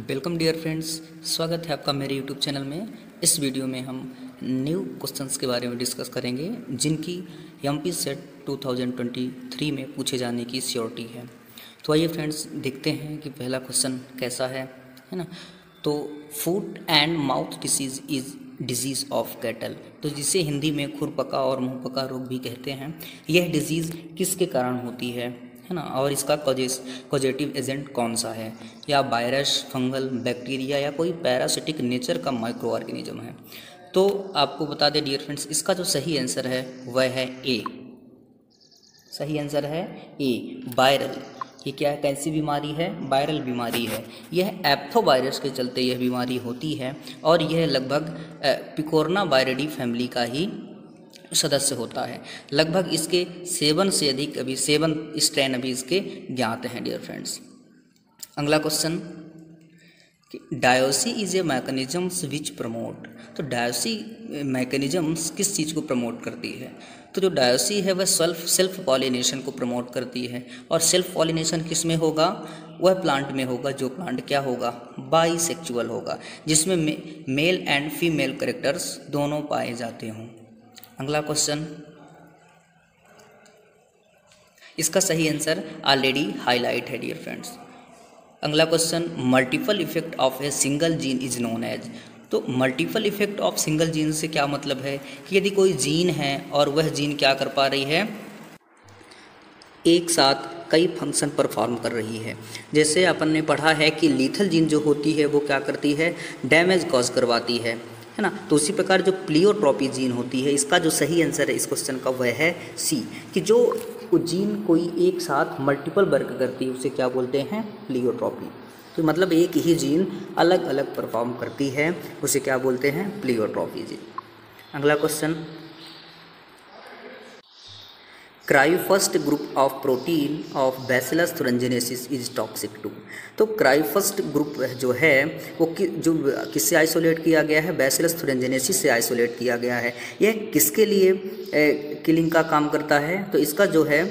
Welcome dear friends, स्वागत है आपका मेरे यूट्यूब चैनल में। इस वीडियो में हम न्यू क्वेश्चंस के बारे में डिस्कस करेंगे जिनकी एमपी सेट 2023 में पूछे जाने की श्योरिटी है। तो आइए फ्रेंड्स देखते हैं कि पहला क्वेश्चन कैसा है ना। तो foot and mouth disease is disease of cattle, तो जिसे हिंदी में खुरपका और मुंहपका रोग भी कहते हैं। यह डिजीज़ किसके कारण होती है ना, और इसका कॉजेटिव एजेंट कौन सा है, या वायरस, फंगल, बैक्टीरिया या कोई पैरासिटिक नेचर का माइक्रो ऑर्गेनिज्म है। तो आपको बता दें डियर फ्रेंड्स, इसका जो सही आंसर है वह है ए। सही आंसर है ए, वायरल। ये क्या है, कैसी बीमारी है? वायरल बीमारी है। यह एप्थोवायरस के चलते यह बीमारी होती है और यह लगभग पिकोरना वायरिडी फैमिली का ही सदस्य होता है। लगभग इसके 7 से अधिक अभी 7 स्ट्रेन अभी इसके ज्ञात हैं डियर फ्रेंड्स। अगला question, dioecy is a mechanisms which promote. तो डायोसी मैकेनिज्म्स किस चीज़ को प्रमोट करती है? तो जो डायोसी है वह सेल्फ पॉलिनेशन को प्रमोट करती है। और सेल्फ पॉलिनेशन किस में होगा? वह प्लांट में होगा जो प्लांट क्या होगा, बाइसेक्सुअल होगा, जिसमें मेल एंड फीमेल कैरेक्टर्स दोनों पाए जाते हों। अगला क्वेश्चन, इसका सही आंसर ऑलरेडी हाईलाइट है डियर फ्रेंड्स। अगला question, multiple effect of a single gene is known as. तो multiple effect of single gene से क्या मतलब है कि यदि कोई जीन है और वह जीन क्या कर पा रही है, एक साथ कई फंक्शन परफॉर्म कर रही है। जैसे अपन ने पढ़ा है कि लीथल जीन जो होती है वो क्या करती है, डैमेज कॉज करवाती है ना। तो उसी प्रकार जो प्लियोट्रॉपी जीन होती है, इसका जो सही आंसर है इस क्वेश्चन का वह है सी, कि जो जीन कोई एक साथ मल्टीपल वर्क करती है उसे क्या बोलते हैं, प्लियोट्रॉपी। तो मतलब एक ही जीन अलग अलग परफॉर्म करती है उसे क्या बोलते हैं, प्लियोट्रॉपी जीन। अगला question, cry first group of protein of bacillus thuringiensis is toxic to. तो क्रायोफर्स्ट ग्रुप जो है वो जो किससे आइसोलेट किया गया है, बैसिलस thuringiensis से आइसोलेट किया गया है। यह किसके लिए किलिंग का काम करता है? तो इसका जो है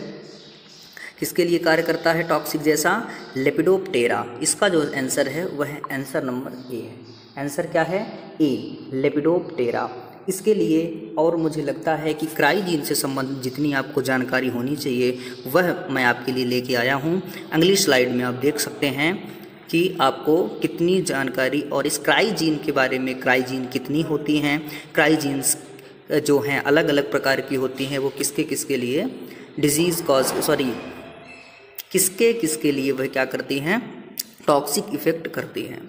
किसके लिए कार्य करता है, टॉक्सिक जैसा, लेपिडोप्टेरा। इसका जो आंसर है वह आंसर नंबर ए है। आंसर क्या है, ए, लेपिडोप्टेरा। इसके लिए और मुझे लगता है कि क्राइजीन से संबंधित जितनी आपको जानकारी होनी चाहिए वह मैं आपके लिए लेके आया हूँ। अगली स्लाइड में आप देख सकते हैं कि आपको कितनी जानकारी और इस क्राइजीन के बारे में, क्राइजीन कितनी होती हैं, क्राइजीन्स जो हैं अलग अलग प्रकार की होती हैं, वो किसके किसके लिए डिजीज़ किसके लिए वह क्या करती हैं, टॉक्सिक इफेक्ट करती हैं।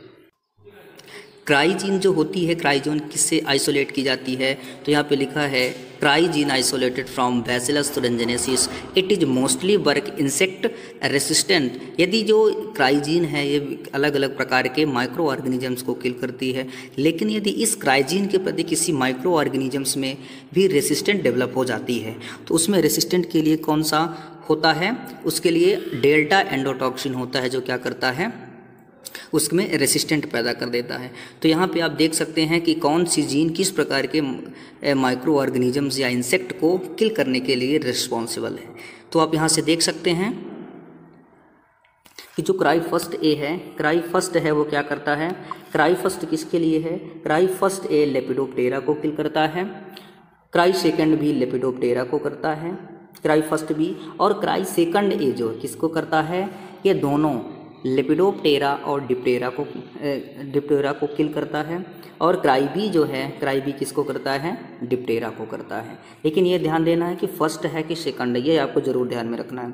क्राइजीन जो होती है, क्राइजीन किससे आइसोलेट की जाती है? तो यहाँ पे लिखा है क्राइजीन isolated from bacillus thuringiensis, it is mostly work insect resistant. यदि जो क्राइजीन है ये अलग अलग प्रकार के माइक्रो ऑर्गेनिजम्स को किल करती है, लेकिन यदि इस क्राइजीन के प्रति किसी माइक्रो ऑर्गेनिजम्स में भी रेसिस्टेंट डेवलप हो जाती है तो उसमें रेसिस्टेंट के लिए कौन सा होता है, उसके लिए डेल्टा एंडोटॉक्सिन होता है जो क्या करता है, उसमें रेसिस्टेंट पैदा कर देता है। तो यहाँ पे आप देख सकते हैं कि कौन सी जीन किस प्रकार के माइक्रो ऑर्गेनिजम्स या इंसेक्ट को किल करने के लिए रिस्पॉन्सिबल है। तो आप यहाँ से देख सकते हैं कि जो क्राइफर्स्ट ए है, क्राइफर्स्ट है वो क्या करता है, क्राइफर्स्ट किसके लिए है, क्राइफर्स्ट ए लेपिडोप्टेरा को किल करता है, क्राई सेकंड भी लेपिडोप्टेरा को करता है, क्राइफर्स्ट भी, और क्राई सेकंड ए जो किसको करता है, ये दोनों लेपिडोप्टेरा और डिप्टेरा को किल करता है। और क्राई बी जो है, क्राई बी किसको करता है, डिप्टेरा को करता है। लेकिन ये ध्यान देना है कि फर्स्ट है कि सेकंड है, ये आपको जरूर ध्यान में रखना है।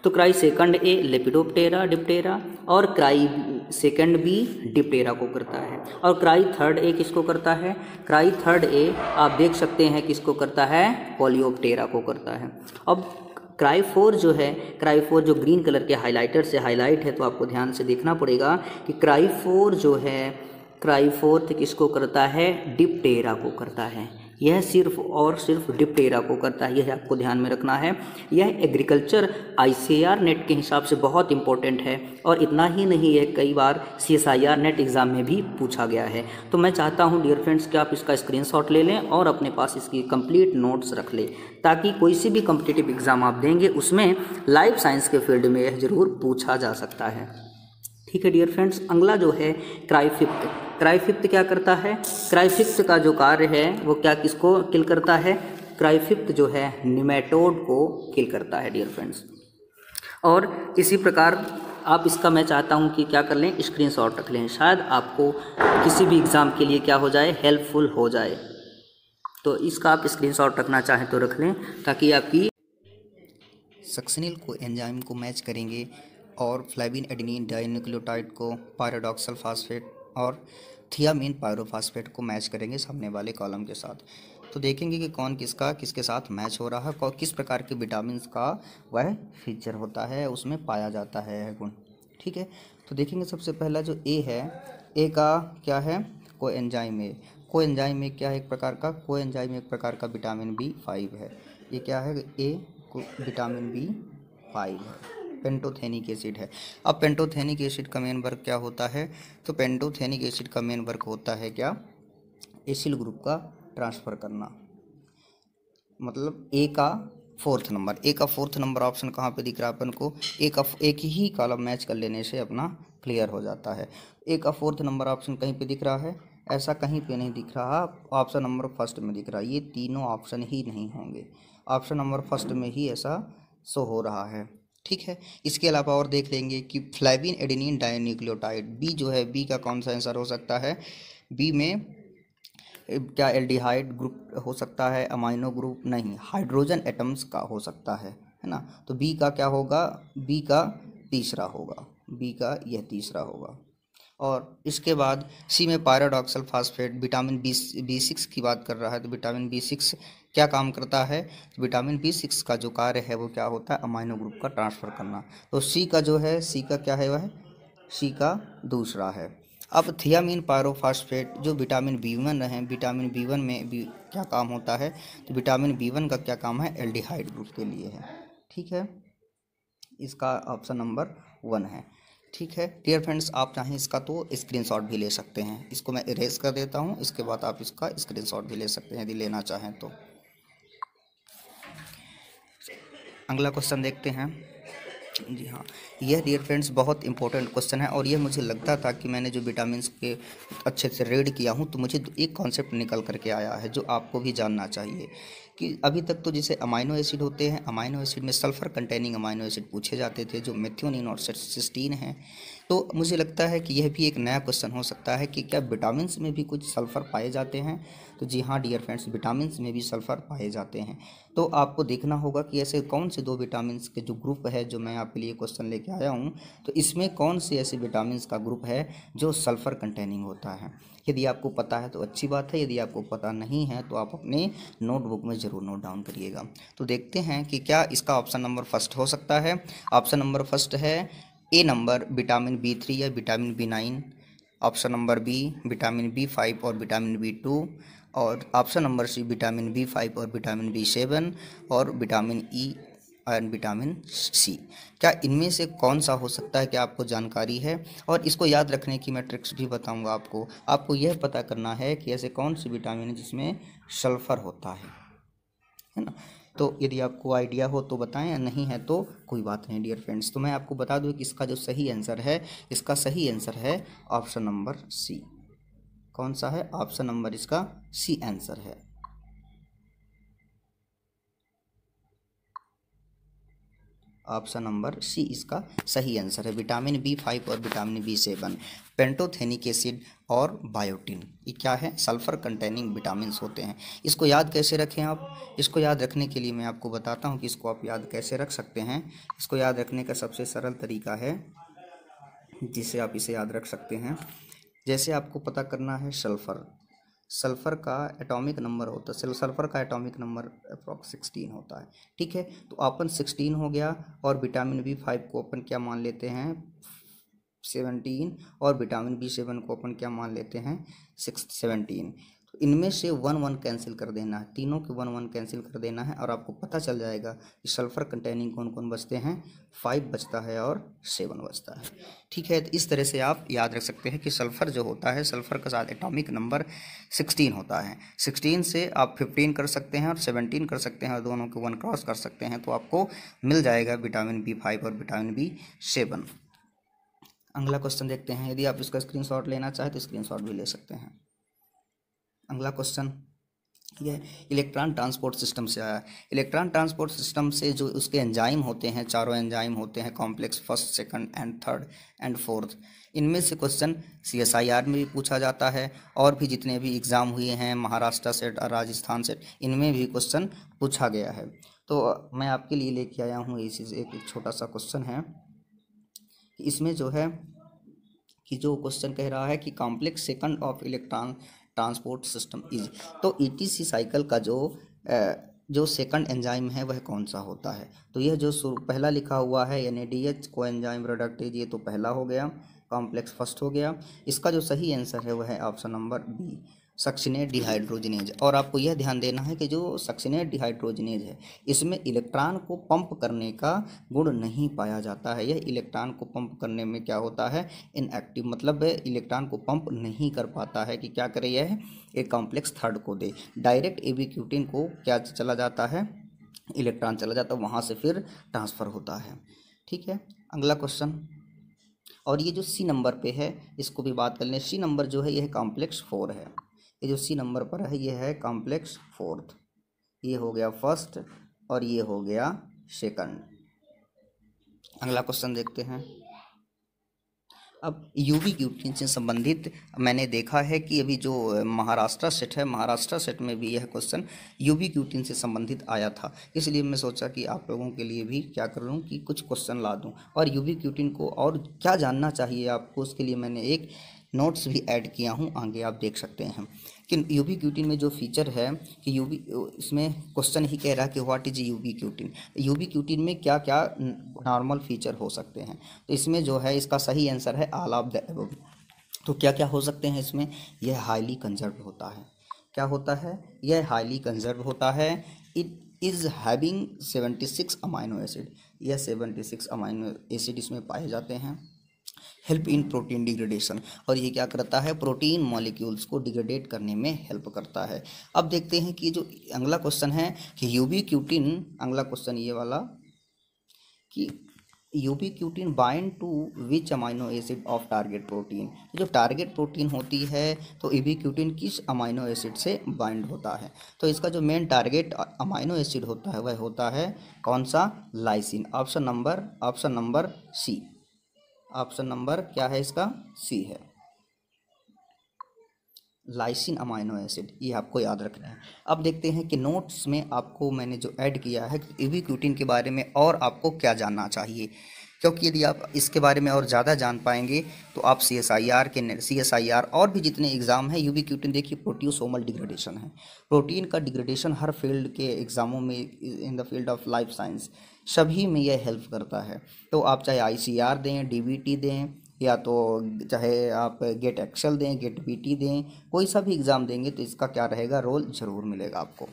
तो क्राई सेकंड ए लेपिडोप्टेरा डिप्टेरा, और क्राई सेकंड बी डिप्टेरा को करता है, और क्राई थर्ड ए किसको करता है, क्राई थर्ड ए आप देख सकते हैं किसको करता है, पॉलियोप्टेरा को करता है। अब क्राई4 जो है, क्राई4 जो ग्रीन कलर के हाइलाइटर से हाईलाइट है, तो आपको ध्यान से देखना पड़ेगा कि क्राई4 जो है, क्राई4 किसको करता है, डिप्टेरा को करता है। यह सिर्फ और सिर्फ डिप्टेरा को करता है, यह आपको ध्यान में रखना है। यह एग्रीकल्चर ICAR नेट के हिसाब से बहुत इंपॉर्टेंट है और इतना ही नहीं है, कई बार CSIR नेट एग्ज़ाम में भी पूछा गया है। तो मैं चाहता हूं डियर फ्रेंड्स कि आप इसका स्क्रीनशॉट ले लें और अपने पास इसकी कंप्लीट नोट्स रख लें, ताकि कोई सी भी कॉम्पिटिटिव एग्ज़ाम आप देंगे उसमें लाइफ साइंस के फील्ड में यह ज़रूर पूछा जा सकता है। ठीक है डियर फ्रेंड्स, अगला जो है क्राइफिफ्थ। क्राइफिफ्थ क्या करता है? क्राइफिफ्थ का जो कार्य है वो क्या, किसको किल करता है? क्राइफिफ्थ जो है निमेटोड को किल करता है डियर फ्रेंड्स। और इसी प्रकार आप इसका, मैं चाहता हूं कि क्या कर लें, स्क्रीनशॉट रख लें, शायद आपको किसी भी एग्ज़ाम के लिए क्या हो जाए, हेल्पफुल हो जाए। तो इसका आप स्क्रीनशॉट रखना चाहें तो रख लें, ताकि आपकी सक्सिनिल को एंजाइम को मैच करेंगे और फ्लेविन एडेनिन डाइन्यूक्लियोटाइड को पायरोडॉक्सल फास्फेट और थियामीन पायरोफास्फेट को मैच करेंगे सामने वाले कॉलम के साथ। तो देखेंगे कि कौन किसका किसके साथ मैच हो रहा है और किस प्रकार के विटामिन का वह फीचर होता है, उसमें पाया जाता है गुण। ठीक है, तो देखेंगे सबसे पहला जो ए है, ए का क्या है, कोएंजाइम ए। कोएंजाइम ए क्या है, एक प्रकार का कोएंजाइम एक प्रकार का विटामिन B5 है। ये क्या है, ए विटामिन B5 है, पेंटोथेनिक एसिड है। अब पेंटोथेनिक एसिड का मेन वर्क क्या होता है, तो पेंटोथेनिक एसिड का मेन वर्क होता है क्या, एसिल ग्रुप का ट्रांसफ़र करना। मतलब ए का फोर्थ नंबर ऑप्शन कहाँ पे दिख रहा है अपन को, एक ही कॉलम मैच कर लेने से अपना क्लियर हो जाता है। ए का फोर्थ नंबर ऑप्शन कहीं पे दिख रहा है, ऐसा कहीं पे नहीं दिख रहा, ऑप्शन नंबर फर्स्ट में दिख रहा है। ये तीनों ऑप्शन ही नहीं होंगे, ऑप्शन नंबर फर्स्ट में ही ऐसा शो हो रहा है। ठीक है, इसके अलावा और देख लेंगे कि फ्लेविन एडेनिन डाइन्यूक्लियोटाइड, बी जो है, बी का कौन सा आंसर हो सकता है, बी में क्या एल्डिहाइड ग्रुप हो सकता है, अमाइनो ग्रुप नहीं, हाइड्रोजन एटम्स का हो सकता है ना। तो बी का क्या होगा, बी का तीसरा होगा, बी का यह तीसरा होगा। और इसके बाद सी में पायरोडॉक्सल फास्फेट, विटामिन B6 की बात कर रहा है, तो विटामिन B6 क्या काम करता है, तो विटामिन B6 का जो कार्य है वो क्या होता है, अमाइनो ग्रुप का ट्रांसफ़र करना। तो सी का जो है, सी का क्या है, वह सी का दूसरा है। अब थियामीन पायरोफास्फेट जो विटामिन B1 है, विटामिन B1 में भी क्या काम होता है, तो विटामिन B1 का क्या काम है, एल्डिहाइड ग्रुप के लिए है। ठीक है, इसका ऑप्शन नंबर 1 है। ठीक है डियर फ्रेंड्स, आप चाहें इसका तो स्क्रीनशॉट भी ले सकते हैं, इसको मैं इरेज कर देता हूं, इसके बाद आप इसका स्क्रीनशॉट भी ले सकते हैं यदि लेना चाहें तो। अगला क्वेश्चन देखते हैं। जी हाँ, यह डियर फ्रेंड्स बहुत इंपॉर्टेंट क्वेश्चन है और यह मुझे लगता था कि मैंने जो विटामिन्स के अच्छे से रीड किया हूँ तो मुझे एक कॉन्सेप्ट निकल करके आया है जो आपको भी जानना चाहिए कि अभी तक तो जैसे अमाइनो एसिड होते हैं, अमाइनो एसिड में सल्फ़र कंटेनिंग अमाइनो एसिड पूछे जाते थे जो मेथियोनिन और सिस्टीन हैं। तो मुझे लगता है कि यह भी एक नया क्वेश्चन हो सकता है कि क्या विटामिन्स में भी कुछ सल्फ़र पाए जाते हैं। तो जी हाँ डियर फ्रेंड्स, विटामिन्स में भी सल्फ़र पाए जाते हैं। तो आपको देखना होगा कि ऐसे कौन से दो विटामिन्स के जो ग्रुप है जो मैं आपके लिए क्वेश्चन लेके आया हूँ, तो इसमें कौन से ऐसे विटामिन्स का ग्रुप है जो सल्फ़र कंटेनिंग होता है। यदि आपको पता है तो अच्छी बात है, यदि आपको पता नहीं है तो आप अपने नोटबुक में ज़रूर नोट डाउन करिएगा। तो देखते हैं कि क्या इसका ऑप्शन नंबर फर्स्ट हो सकता है। ऑप्शन नंबर फर्स्ट है ए नंबर विटामिन B3 या vitamin B9, option number B vitamin B5 और विटामिन B2, और option number C vitamin B5 और विटामिन B7 और vitamin E and vitamin C. क्या इनमें से कौन सा हो सकता है, क्या आपको जानकारी है? और इसको याद रखने की मैं ट्रिक्स भी बताऊंगा आपको। आपको यह पता करना है कि ऐसे कौन सी विटामिन है जिसमें सल्फ़र होता है ना। तो यदि आपको आइडिया हो तो बताएं, या नहीं है तो कोई बात नहीं डियर फ्रेंड्स। तो मैं आपको बता दूं कि इसका जो सही आंसर है, इसका सही आंसर है ऑप्शन नंबर सी। कौन सा है? ऑप्शन नंबर इसका सी आंसर है। ऑप्शन नंबर सी इसका सही आंसर है। विटामिन B5 और विटामिन B7 पेंटोथेनिक एसिड और बायोटिन, ये क्या है? सल्फर कंटेनिंग विटामिन होते हैं। इसको याद कैसे रखें आप? इसको याद रखने के लिए मैं आपको बताता हूँ कि इसको आप याद कैसे रख सकते हैं। इसको याद रखने का सबसे सरल तरीका है जिससे आप इसे याद रख सकते हैं। जैसे आपको पता करना है सल्फ़र का एटॉमिक नंबर होता है, सल्फ़र का एटॉमिक नंबर अप्रॉक्स 16 होता है। ठीक है, तो अपन 16 हो गया और विटामिन B5 को अपन क्या मान लेते हैं 17, और विटामिन B7 को अपन क्या मान लेते हैं 17। तो इनमें से 1 1 कैंसिल कर देना है, तीनों के 1 1 कैंसिल कर देना है और आपको पता चल जाएगा कि सल्फ़र कंटेनिंग कौन कौन बचते हैं। 5 बचता है और 7 बचता है। ठीक है, तो इस तरह से आप याद रख सकते हैं कि सल्फ़र जो होता है, सल्फ़र का साथ एटॉमिक नंबर 16 होता है। 16 से आप 15 कर सकते हैं और 17 कर सकते हैं और दोनों के 1 क्रॉस कर सकते हैं, तो आपको मिल जाएगा विटामिन B5 और विटामिन B7। अगला क्वेश्चन देखते हैं। यदि आप इसका स्क्रीनशॉट लेना चाहें तो स्क्रीनशॉट भी ले सकते हैं। अगला क्वेश्चन ये इलेक्ट्रॉन ट्रांसपोर्ट सिस्टम से आया। इलेक्ट्रॉन ट्रांसपोर्ट सिस्टम से जो उसके एंजाइम होते हैं, चारों एंजाइम होते हैं, complex first, second and third and fourth. इनमें से क्वेश्चन CSIR में भी पूछा जाता है और भी जितने भी एग्ज़ाम हुए हैं, महाराष्ट्र सेट और राजस्थान सेट, इनमें भी क्वेश्चन पूछा गया है। तो मैं आपके लिए लेके आया हूँ इसी एक छोटा सा क्वेश्चन है। इसमें जो है कि जो क्वेश्चन कह रहा है कि complex second of electron transport system is, तो ETC साइकिल का जो सेकंड एंजाइम है वह कौन सा होता है। तो यह जो पहला लिखा हुआ है NADH को एंजाइम प्रोडक्टेज, ये तो पहला हो गया, कॉम्प्लेक्स फर्स्ट हो गया। इसका जो सही आंसर है वह है option number B, succinate dehydrogenase. और आपको यह ध्यान देना है कि जो सक्सिनेट डिहाइड्रोजनेज है, इसमें इलेक्ट्रॉन को पंप करने का गुण नहीं पाया जाता है। यह इलेक्ट्रॉन को पंप करने में क्या होता है, इनएक्टिव, मतलब इलेक्ट्रॉन को पंप नहीं कर पाता है कि क्या करे, यह एक कॉम्प्लेक्स थर्ड को दे। डायरेक्ट एबीक्यूटिन को क्या चला जाता है, इलेक्ट्रॉन चला जाता है, वहाँ से फिर ट्रांसफ़र होता है। ठीक है, अगला क्वेश्चन, और ये जो C नंबर पे है इसको भी बात कर लें। C नंबर जो है यह कॉम्प्लेक्स 4 है। ये जो C नंबर पर है ये है कॉम्प्लेक्स 4th। ये हो गया फर्स्ट और ये हो गया सेकंड। अगला क्वेश्चन देखते हैं। अब यूवी क्यूटिन से संबंधित मैंने देखा है कि अभी जो महाराष्ट्र सेट है, महाराष्ट्र सेट में भी यह क्वेश्चन यूवी क्यूटिन से संबंधित आया था, इसलिए मैं सोचा कि आप लोगों के लिए भी क्या कर लूँ कि कुछ क्वेश्चन ला दूँ। और यूवी क्यूटिन को और क्या जानना चाहिए आपको, उसके लिए मैंने एक नोट्स भी ऐड किया हूँ, आगे आप देख सकते हैं कि यूवी क्यूटिन में जो फीचर है कि यूवी, इसमें क्वेश्चन ही कह रहा है कि what is UV cutin, UV cutin में क्या क्या नॉर्मल फीचर हो सकते हैं। तो इसमें जो है इसका सही आंसर है ऑल ऑफ द अबव। तो क्या क्या हो सकते हैं इसमें, यह हाईली कंजर्व होता है। क्या होता है, यह हाईली कंजर्व होता है। It is having 76 amino acid, यह 76 अमाइनो एसिड इसमें पाए जाते हैं। हेल्प इन प्रोटीन डिग्रेडेशन, और ये क्या करता है, प्रोटीन मॉलिक्यूल्स को डिग्रेडेट करने में हेल्प करता है। अब देखते हैं कि जो अगला क्वेश्चन है कि यूवी क्यूटिन, अगला क्वेश्चन ये वाला कि ubiquitin bind to which amino acid of target protein. जो टारगेट प्रोटीन होती है तो यूवी क्यूटिन किस अमाइनो एसिड से बाइंड होता है। तो इसका जो मेन टारगेट अमाइनो एसिड होता है वह होता है कौन सा, lysine. Option number C, option number क्या है इसका, सी है, लाइसिन अमाइनो एसिड, ये आपको याद रखना है। अब देखते हैं कि नोट्स में आपको मैंने जो ऐड किया है यूवी क्यूटिन के बारे में और आपको क्या जानना चाहिए, क्योंकि यदि आप इसके बारे में और ज़्यादा जान पाएंगे तो आप CSIR और भी जितने एग्ज़ाम हैं, यूवी क्यूटिन देखिए प्रोटियोसोमल डिग्रेडेशन है, प्रोटीन का डिग्रेडेशन हर फील्ड के एग्ज़ामों में, in the field of life science सभी में यह हेल्प करता है। तो आप चाहे ICR दें, DBT दें, या तो चाहे आप गेट एक्सेल दें, गेट BT दें, कोई सा भी एग्ज़ाम देंगे तो इसका क्या रहेगा, रोल ज़रूर मिलेगा आपको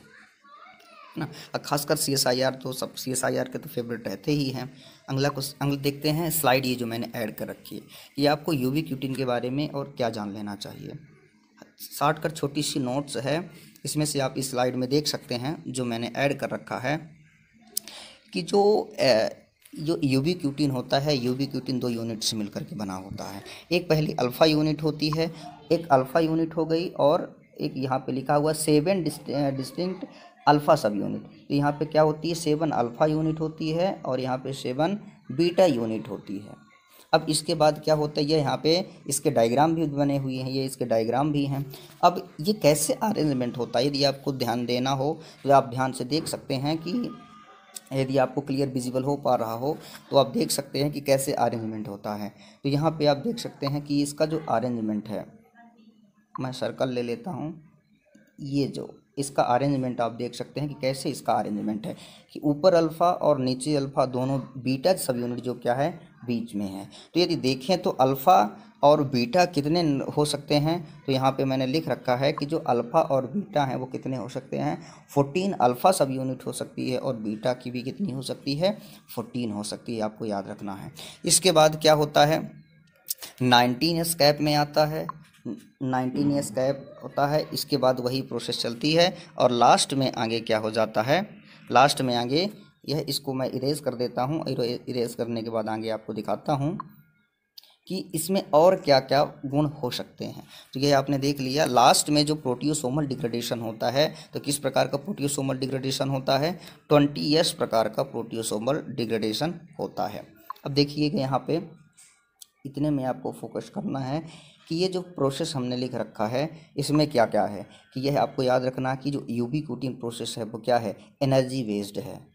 ना। खासकर CSIR तो सब CSIR के तो फेवरेट रहते ही हैं। अगला देखते हैं स्लाइड, ये जो मैंने ऐड कर रखी है, ये आपको यूवी क्यूटिन के बारे में और क्या जान लेना चाहिए। शार्ट कर छोटी सी नोट्स है, इसमें से आप इस स्लाइड में देख सकते हैं जो मैंने ऐड कर रखा है कि जो यूवी क्यूटिन होता है, यूवी क्यूटिन 2 यूनिट से मिलकर के बना होता है। एक पहली अल्फ़ा यूनिट होती है, एक अल्फ़ा यूनिट हो गई, और एक यहाँ पे लिखा हुआ 7 डिस्टिंक्ट अल्फ़ा सब यूनिट। तो यहाँ पे क्या होती है, 7 अल्फ़ा यूनिट होती है और यहाँ पे 7 बीटा यूनिट होती है। अब इसके बाद क्या होता है, ये यहाँ पे इसके डायग्राम भी बने हुए हैं, ये इसके डायग्राम भी हैं। अब ये कैसे अरेंजमेंट होता है, यदि आपको ध्यान देना हो तो आप ध्यान से देख सकते हैं कि यदि आपको क्लियर विजिबल हो पा रहा हो तो आप देख सकते हैं कि कैसे अरेंजमेंट होता है। तो यहाँ पे आप देख सकते हैं कि इसका जो अरेंजमेंट है, मैं सर्कल ले लेता हूँ, ये जो इसका अरेंजमेंट आप देख सकते हैं कि कैसे इसका अरेंजमेंट है कि ऊपर अल्फ़ा और नीचे अल्फ़ा दोनों बीटा सब यूनिट जो क्या है बीच में है। तो यदि देखें तो अल्फ़ा और बीटा कितने हो सकते हैं, तो यहाँ पे मैंने लिख रखा है कि जो अल्फ़ा और बीटा हैं वो कितने हो सकते हैं, 14 अल्फ़ा सब यूनिट हो सकती है और बीटा की भी कितनी हो सकती है, 14 हो सकती है, आपको याद रखना है। इसके बाद क्या होता है, 19 एस्केप में आता है, 19 एस्केप होता है। इसके बाद वही प्रोसेस चलती है और लास्ट में आगे क्या हो जाता है, लास्ट में आगे यह, इसको मैं इरेज कर देता हूँ, इरेज करने के बाद आगे आपको दिखाता हूँ कि इसमें और क्या क्या गुण हो सकते हैं। तो ये आपने देख लिया, लास्ट में जो प्रोटियोसोमल डिग्रेडेशन होता है, तो किस प्रकार का प्रोटियोसोमल डिग्रेडेशन होता है, 20s प्रकार का प्रोटियोसोमल डिग्रेडेशन होता है। अब देखिएगा यहाँ पे इतने में आपको फोकस करना है कि ये जो प्रोसेस हमने लिख रखा है इसमें क्या क्या है, कि यह आपको याद रखना कि जो यूबीक्यूटिन प्रोसेस है वो क्या है, एनर्जी बेस्ड है।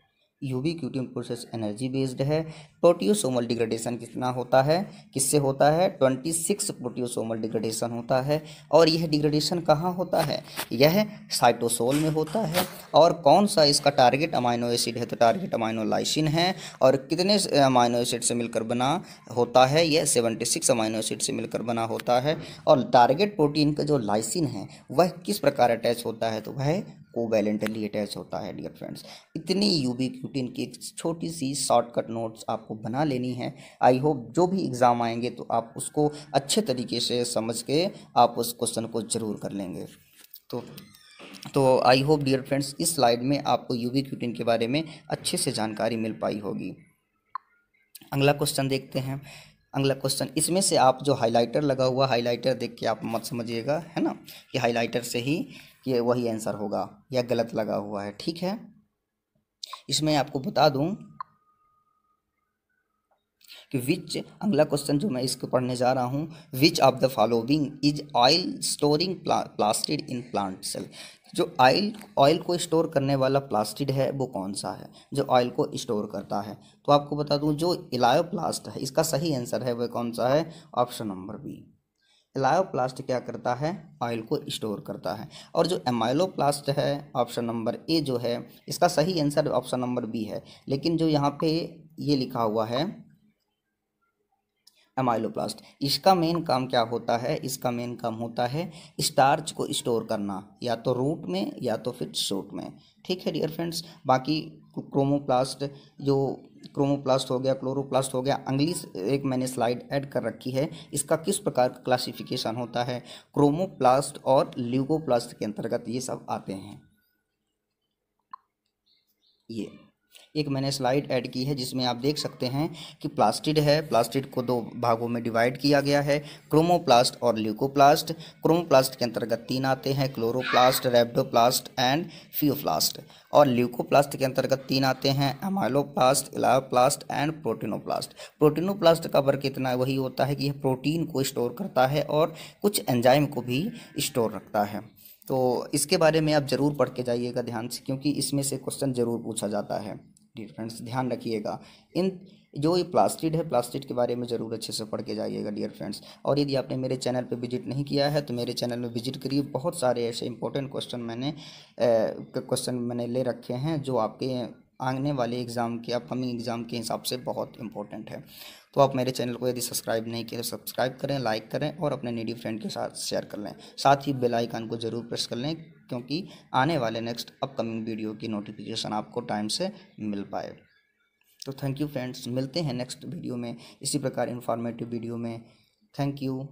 यूबीक्यूटिन प्रोसेस एनर्जी बेस्ड है। प्रोटियोसोमल डिग्रेडेशन कितना होता है, किससे होता है, 26 प्रोटियोसोमल डिग्रेडेशन होता है। और यह डिग्रेडेशन कहाँ होता है, यह साइटोसोल में होता है। और कौन सा इसका टारगेट अमाइनो एसिड है, तो टारगेट अमाइनो लाइसिन है। और कितने अमाइनो एसिड से मिलकर बना होता है, यह 76 अमाइनो एसिड से मिलकर बना होता है। और टारगेट प्रोटीन का जो लाइसिन है वह किस प्रकार अटैच होता है, तो वह कोवैलेंटली अटैच होता है। डियर फ्रेंड्स, इतनी यूबीक्यूटिन की छोटी सी शॉर्टकट नोट्स आपको बना लेनी है। आई होप जो भी एग्ज़ाम आएंगे तो आप उसको अच्छे तरीके से समझ के आप उस क्वेश्चन को ज़रूर कर लेंगे। तो आई होप डियर फ्रेंड्स इस स्लाइड में आपको यूबीक्यूटिन के बारे में अच्छे से जानकारी मिल पाई होगी। अगला क्वेश्चन देखते हैं। अगला क्वेश्चन, इसमें से आप जो हाइलाइटर लगा हुआ, हाइलाइटर देख के आप मत समझिएगा, है ना, कि हाइलाइटर से ही ये वही आंसर होगा या गलत लगा हुआ है, ठीक है। इसमें आपको बता दूं कि विच, अगला क्वेश्चन जो मैं इसको पढ़ने जा रहा हूँ, which of the following is oil storing plastid in plant cell. जो ऑयल को स्टोर करने वाला प्लास्टिड है वो कौन सा है, जो ऑयल को स्टोर करता है। तो आपको बता दूं जो इलायोप्लास्ट है, इसका सही आंसर है वह कौन सा है, ऑप्शन नंबर बी। इलायोप्लास्ट क्या करता है, ऑयल को स्टोर करता है। और जो एमाइलोप्लास्ट है, ऑप्शन नंबर ए जो है, इसका सही आंसर ऑप्शन नंबर बी है। लेकिन जो यहाँ पे ये लिखा हुआ है एमाइलोप्लास्ट, इसका मेन काम क्या होता है, इसका मेन काम होता है स्टार्च को स्टोर करना, या तो रूट में या तो फिर शूट में, ठीक है डियर फ्रेंड्स। बाकी क्रोमोप्लास्ट, जो क्रोमोप्लास्ट हो गया, क्लोरोप्लास्ट हो गया, अगली एक मैंने स्लाइड ऐड कर रखी है, इसका किस प्रकार का क्लासिफिकेशन होता है, क्रोमोप्लास्ट और ल्यूकोप्लास्ट के अंतर्गत ये सब आते हैं। ये एक मैंने स्लाइड ऐड की है जिसमें आप देख सकते हैं कि प्लास्टिड है, प्लास्टिड को दो भागों में डिवाइड किया गया है, क्रोमोप्लास्ट और ल्यूकोप्लास्ट। क्रोमोप्लास्ट के अंतर्गत 3 आते हैं, क्लोरोप्लास्ट, रेब्डोप्लास्ट एंड फियोप्लास्ट। और ल्यूकोप्लास्ट के अंतर्गत 3 आते हैं, एमाइलोप्लास्ट, इलायोप्लास्ट एंड प्रोटीनोप्लास्ट। प्रोटीनोप्लास्ट का वर्क इतना वही होता है कि यह प्रोटीन को स्टोर करता है और कुछ एंजाइम को भी स्टोर रखता है। तो इसके बारे में आप ज़रूर पढ़ के जाइएगा ध्यान से, क्योंकि इसमें से क्वेश्चन ज़रूर पूछा जाता है। डियर फ्रेंड्स ध्यान रखिएगा, इन जो ये प्लास्टिड है, प्लास्टिड के बारे में ज़रूर अच्छे से पढ़ के जाइएगा डियर फ्रेंड्स। और यदि आपने मेरे चैनल पे विजिट नहीं किया है तो मेरे चैनल में विजिट करिए, बहुत सारे ऐसे इंपॉर्टेंट क्वेश्चन मैंने ले रखे हैं जो आपके आने वाले एग्ज़ाम के, अपकमिंग एग्ज़ाम के हिसाब से बहुत इंपॉर्टेंट है। तो आप मेरे चैनल को यदि सब्सक्राइब नहीं किए तो सब्सक्राइब करें, लाइक करें और अपने नीडी फ्रेंड के साथ शेयर कर लें। साथ ही बेल आइकन को ज़रूर प्रेस कर लें, क्योंकि आने वाले नेक्स्ट अपकमिंग वीडियो की नोटिफिकेशन आपको टाइम से मिल पाए। तो थैंक यू फ्रेंड्स, मिलते हैं नेक्स्ट वीडियो में इसी प्रकार इन्फॉर्मेटिव वीडियो में। Thank you.